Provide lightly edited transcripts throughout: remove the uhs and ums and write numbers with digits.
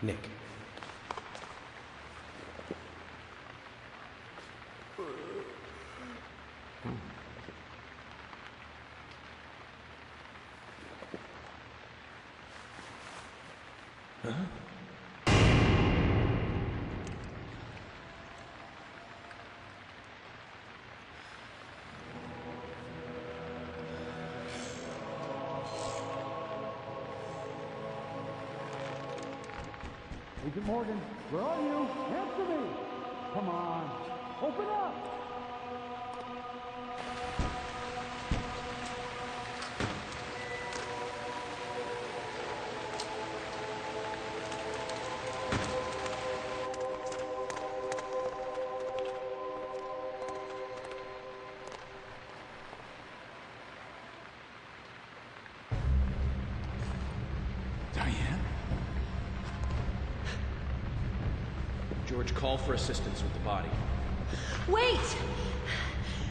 Nick. Huh? Agent Morgan, where are you? Answer me! Come on, open up! Diane? George, call for assistance with the body. Wait!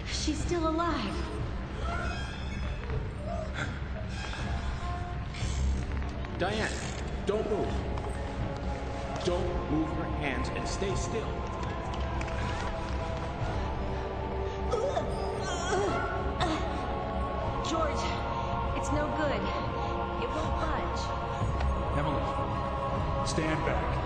She's still alive. Diane, don't move. Don't move your hands and stay still. George, it's no good. It won't budge. Emily, stand back.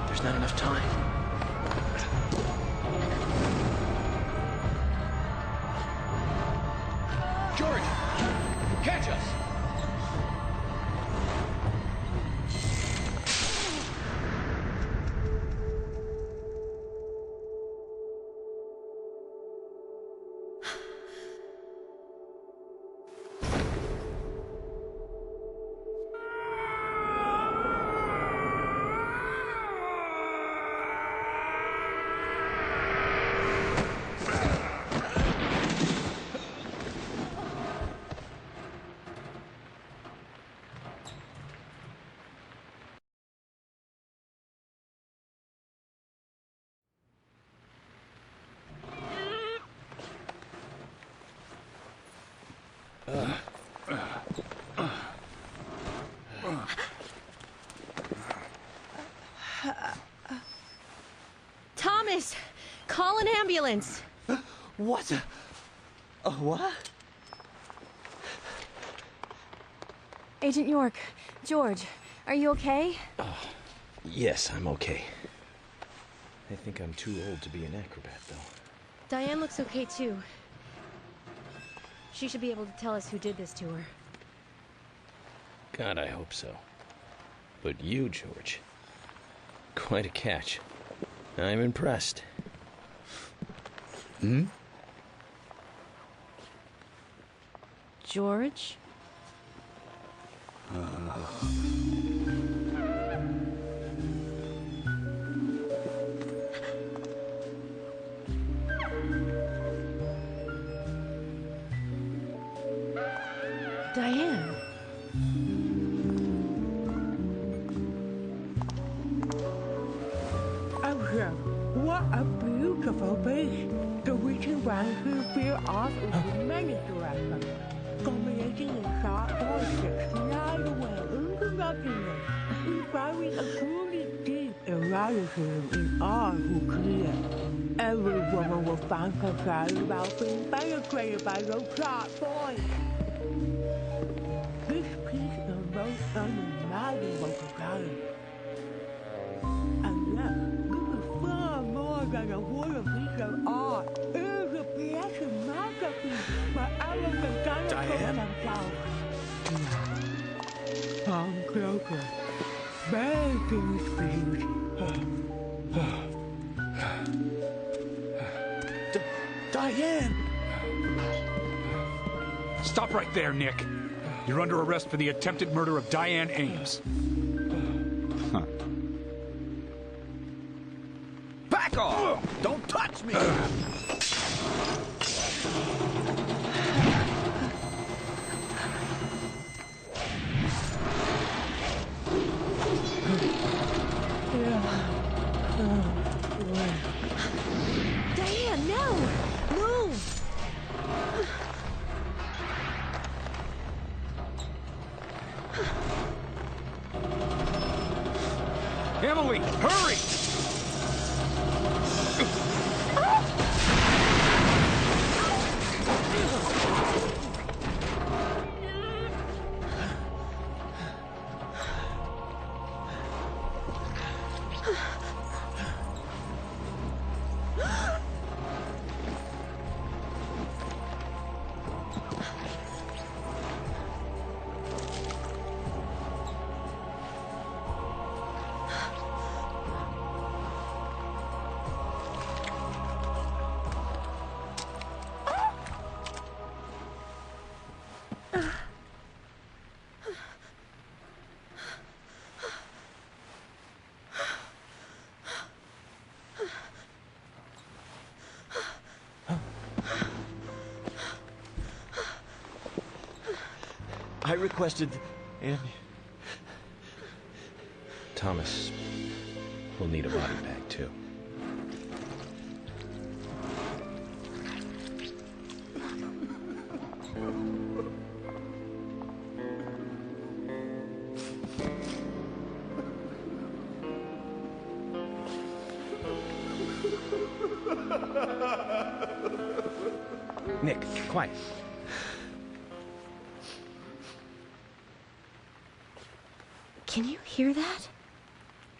There's not enough time. George! Catch us! Thomas, call an ambulance. What? What? Agent York, George, are you okay? Yes, I'm okay. I think I'm too old to be an acrobat, though. Diane looks okay, too. She should be able to tell us who did this to her. God, I hope so. But you, George, quite a catch. I'm impressed. Hmm? George? Diane. What a beautiful beast. The reason why he feel off is the many directions. Combination of sharp voices, slide away into nothingness, inspiring a truly deep eroticism in all who clear. Every woman will fantasize about being penetrated by those sharp boys. This piece is most unimaginable to Karen. And yet, this is far more than a wonderful piece of art. It is a piece of masterpiece wherever the dinosaurs themselves. Come closer. Begging please. Diane! Stop right there, Nick. You're under arrest for the attempted murder of Diane Ames. Back off! Don't touch me! Diane, no! Move! Emily, hurry! I requested, and Thomas will need a body bag, too. Nick, quiet. Can you hear that?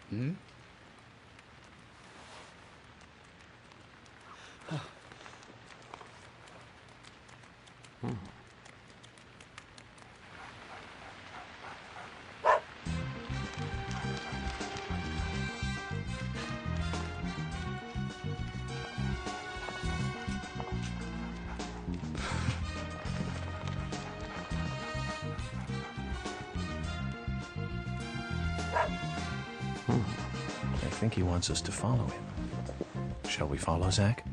Hmm? I think he wants us to follow him. Shall we follow, Zach?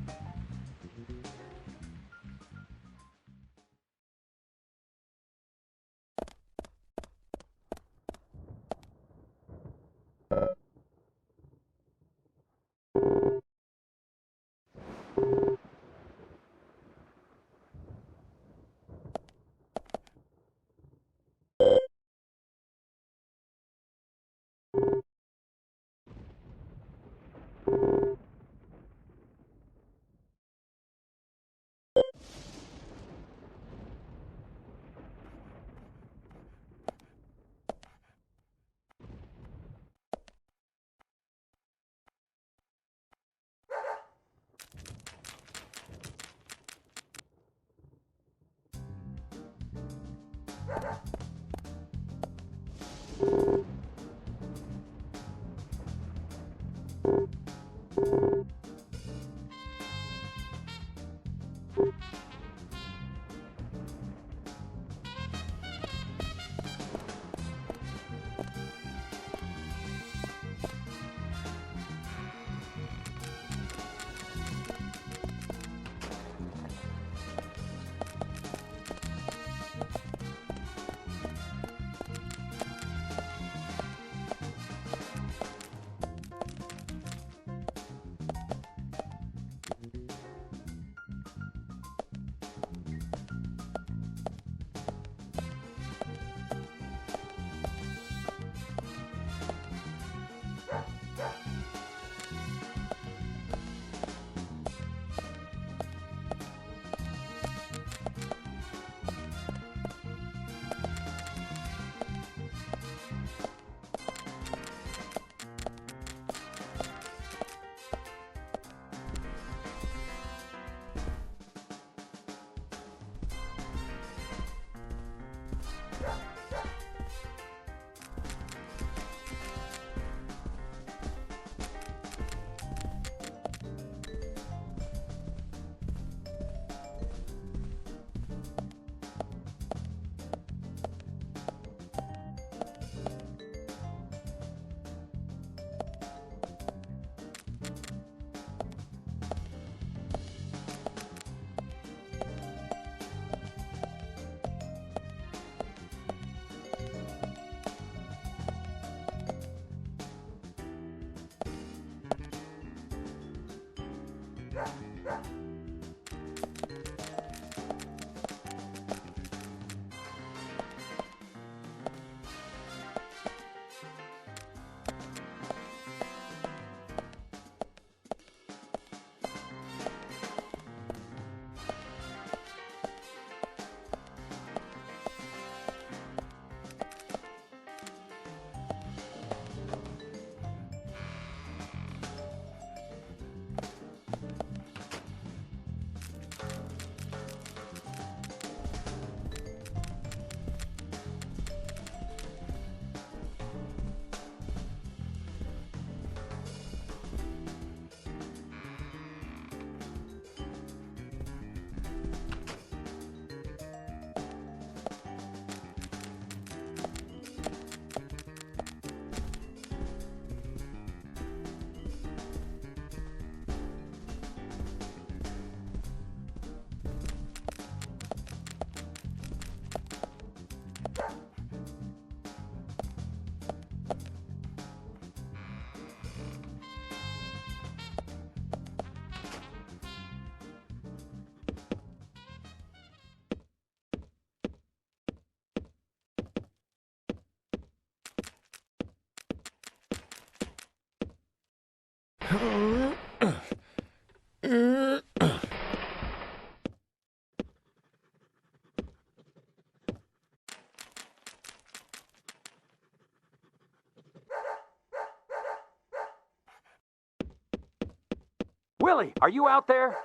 Willie, are you out there?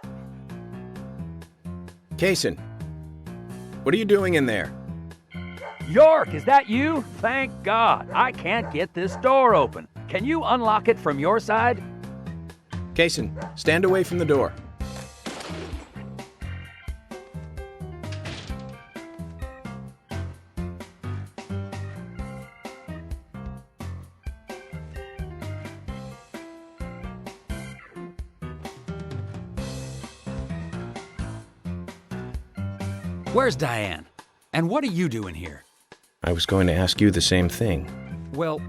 Kaysen, what are you doing in there? York, is that you? Thank God. I can't get this door open. Can you unlock it from your side? Kaysen, stand away from the door. Where's Diane? And what are you doing here? I was going to ask you the same thing. Well,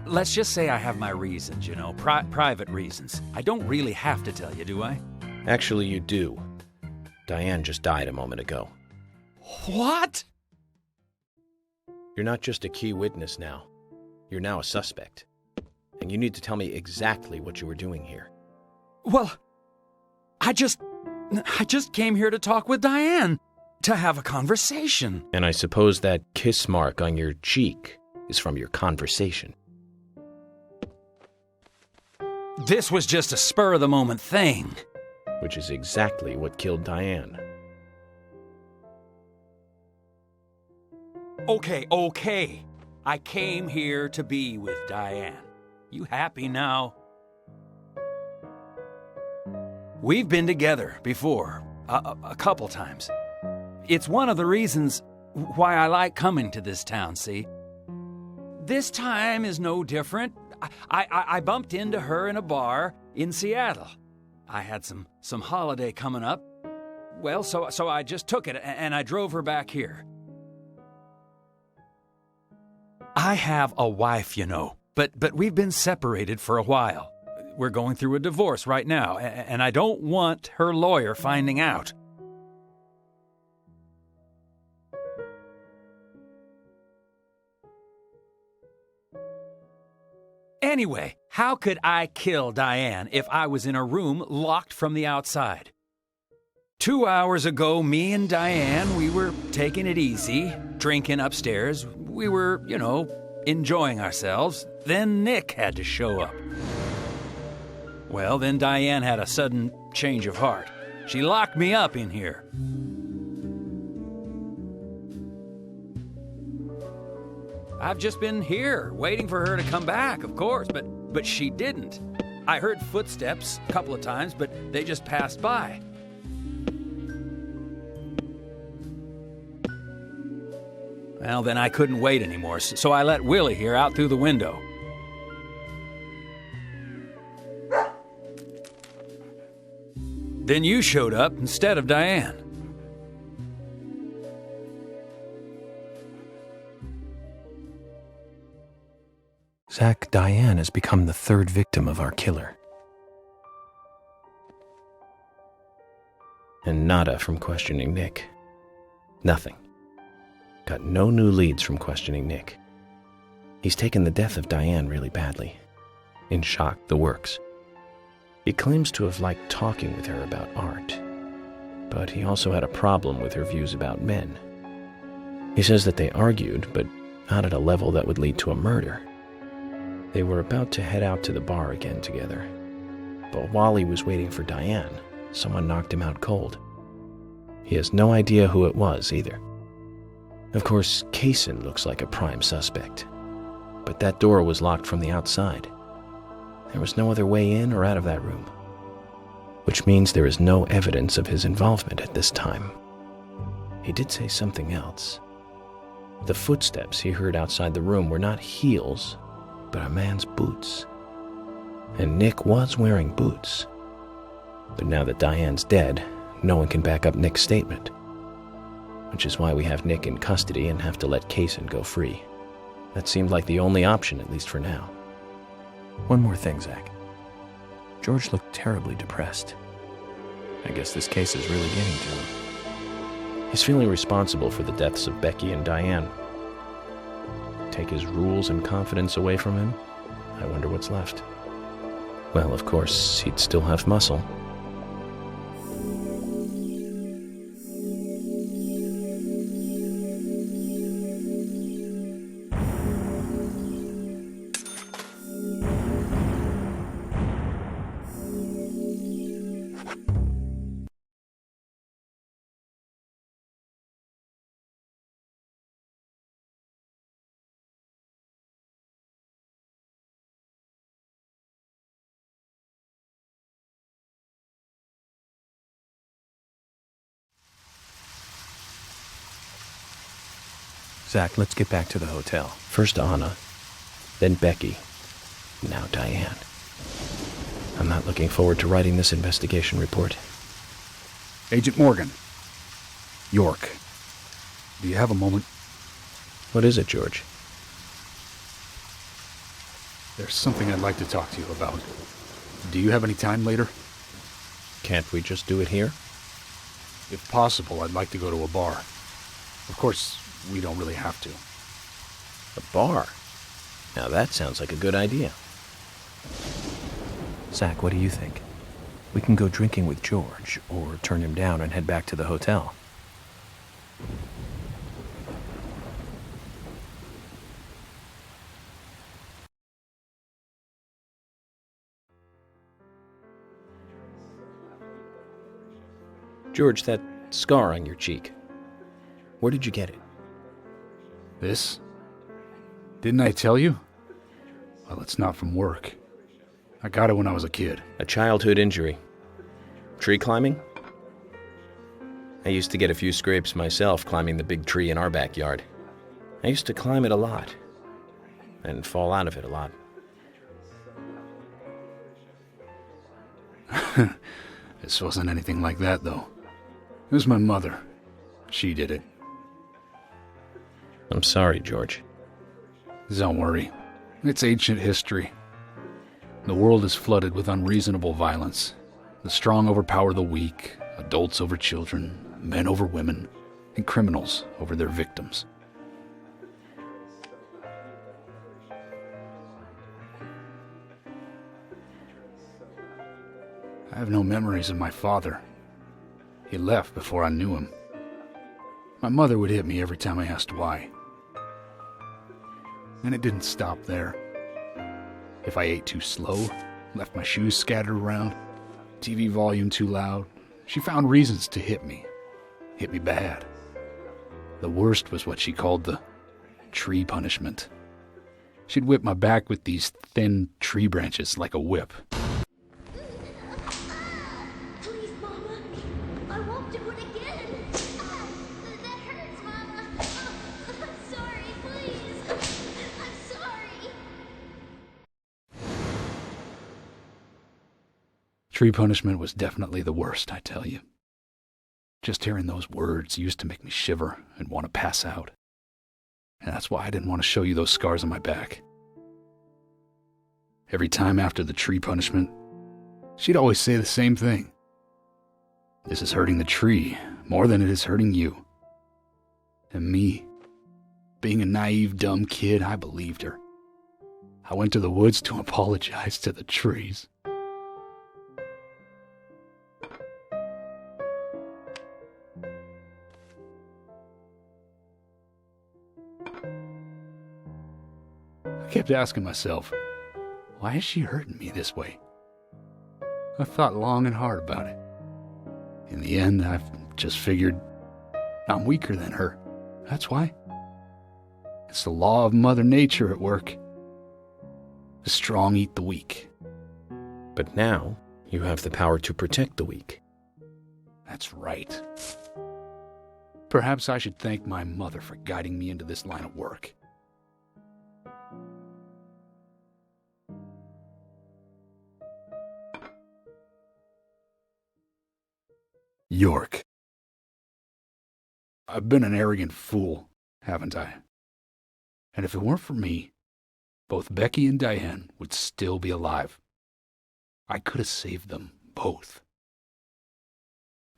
let's just say I have my reasons, you know, private reasons. I don't really have to tell you, do I? Actually, you do. Diane just died a moment ago. What? You're not just a key witness now. You're now a suspect. And you need to tell me exactly what you were doing here. Well, I just came here to talk with Diane. To have a conversation. And I suppose that kiss mark on your cheek is from your conversation. This was just a spur-of-the-moment thing. Which is exactly what killed Diane. Okay. I came here to be with Diane. You happy now? We've been together before, a couple times. It's one of the reasons why I like coming to this town, see? This time is no different. I bumped into her in a bar in Seattle. I had some holiday coming up. Well, so I just took it and I drove her back here. I have a wife, you know, but we've been separated for a while. We're going through a divorce right now, and I don't want her lawyer finding out. Anyway, how could I kill Diane if I was in a room locked from the outside? 2 hours ago, me and Diane, we were taking it easy, drinking upstairs. We were, you know, enjoying ourselves. Then Nick had to show up. Well, then Diane had a sudden change of heart. She locked me up in here. I've just been here, waiting for her to come back, of course, but she didn't. I heard footsteps a couple of times, but they just passed by. Well, then I couldn't wait anymore, so I let Willie here out through the window. Then you showed up instead of Diane. Zach, Diane has become the third victim of our killer. And nada from questioning Nick. Nothing. Got no new leads from questioning Nick. He's taken the death of Diane really badly. In shock, the works. He claims to have liked talking with her about art, but he also had a problem with her views about men. He says that they argued, but not at a level that would lead to a murder. They were about to head out to the bar again together, but while he was waiting for Diane, someone knocked him out cold. He has no idea who it was either. Of course, Kaysen looks like a prime suspect, but that door was locked from the outside. There was no other way in or out of that room, which means there is no evidence of his involvement at this time. He did say something else. The footsteps he heard outside the room were not heels, but a man's boots. And Nick was wearing boots. But now that Diane's dead, no one can back up Nick's statement, which is why we have Nick in custody and have to let Kaysen go free. That seemed like the only option, at least for now. One more thing, Zach. George looked terribly depressed. I guess this case is really getting to him. He's feeling responsible for the deaths of Becky and Diane. Take his rules and confidence away from him? I wonder what's left. Well, of course, he'd still have muscle. Zach, let's get back to the hotel. First Anna, then Becky, now Diane. I'm not looking forward to writing this investigation report. Agent Morgan. York. Do you have a moment? What is it, George? There's something I'd like to talk to you about. Do you have any time later? Can't we just do it here? If possible, I'd like to go to a bar. Of course, we don't really have to. A bar? Now that sounds like a good idea. Zach, what do you think? We can go drinking with George, or turn him down and head back to the hotel. George, that scar on your cheek. Where did you get it? This? Didn't I tell you? Well, it's not from work. I got it when I was a kid. A childhood injury. Tree climbing? I used to get a few scrapes myself climbing the big tree in our backyard. I used to climb it a lot, and fall out of it a lot. This wasn't anything like that, though. It was my mother. She did it. I'm sorry, George. Don't worry. It's ancient history. The world is flooded with unreasonable violence. The strong overpower the weak, adults over children, men over women, and criminals over their victims. I have no memories of my father. He left before I knew him. My mother would hit me every time I asked why. And it didn't stop there. If I ate too slow, left my shoes scattered around, TV volume too loud, she found reasons to hit me. Hit me bad. The worst was what she called the tree punishment. She'd whip my back with these thin tree branches like a whip. Please, Mama. I won't do it again. That hurts, Mama. I'm sorry, please. I'm sorry. Tree punishment was definitely the worst, I tell you. Just hearing those words used to make me shiver and want to pass out. And that's why I didn't want to show you those scars on my back. Every time after the tree punishment, she'd always say the same thing. This is hurting the tree more than it is hurting you. And me, being a naive, dumb kid, I believed her. I went to the woods to apologize to the trees. I kept asking myself, why is she hurting me this way? I thought long and hard about it. In the end, I've just figured I'm weaker than her. That's why. It's the law of Mother Nature at work. The strong eat the weak. But now, you have the power to protect the weak. That's right. Perhaps I should thank my mother for guiding me into this line of work. York. I've been an arrogant fool, haven't I? And if it weren't for me, both Becky and Diane would still be alive. I could have saved them both.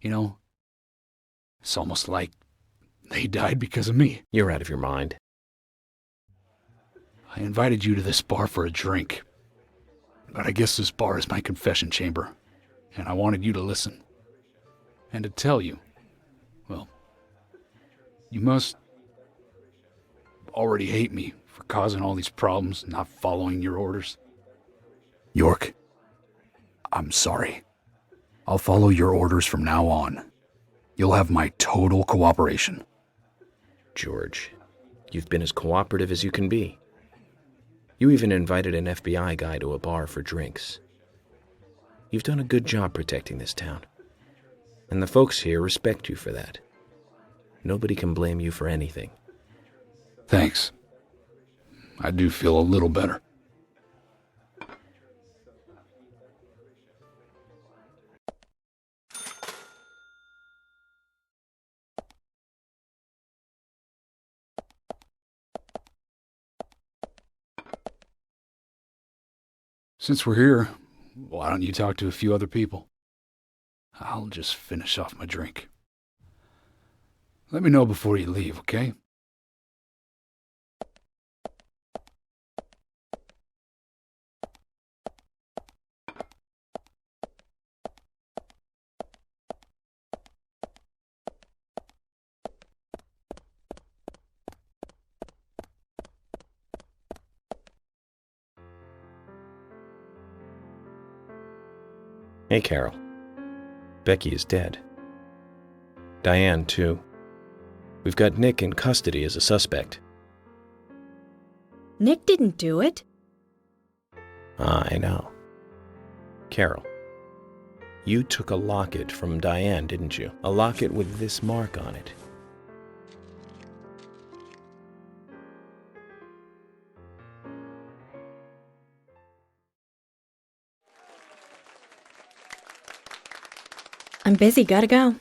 You know, it's almost like they died because of me. You're out of your mind. I invited you to this bar for a drink, but I guess this bar is my confession chamber, and I wanted you to listen. And to tell you, well, you must already hate me for causing all these problems and not following your orders. York, I'm sorry. I'll follow your orders from now on. You'll have my total cooperation. George, you've been as cooperative as you can be. You even invited an FBI guy to a bar for drinks. You've done a good job protecting this town. And the folks here respect you for that. Nobody can blame you for anything. Thanks. I do feel a little better. Since we're here, why don't you talk to a few other people? I'll just finish off my drink. Let me know before you leave, okay? Hey, Carol. Becky is dead. Diane, too. We've got Nick in custody as a suspect. Nick didn't do it. I know. Carol, you took a locket from Diane, didn't you? A locket with this mark on it. I'm busy, gotta go.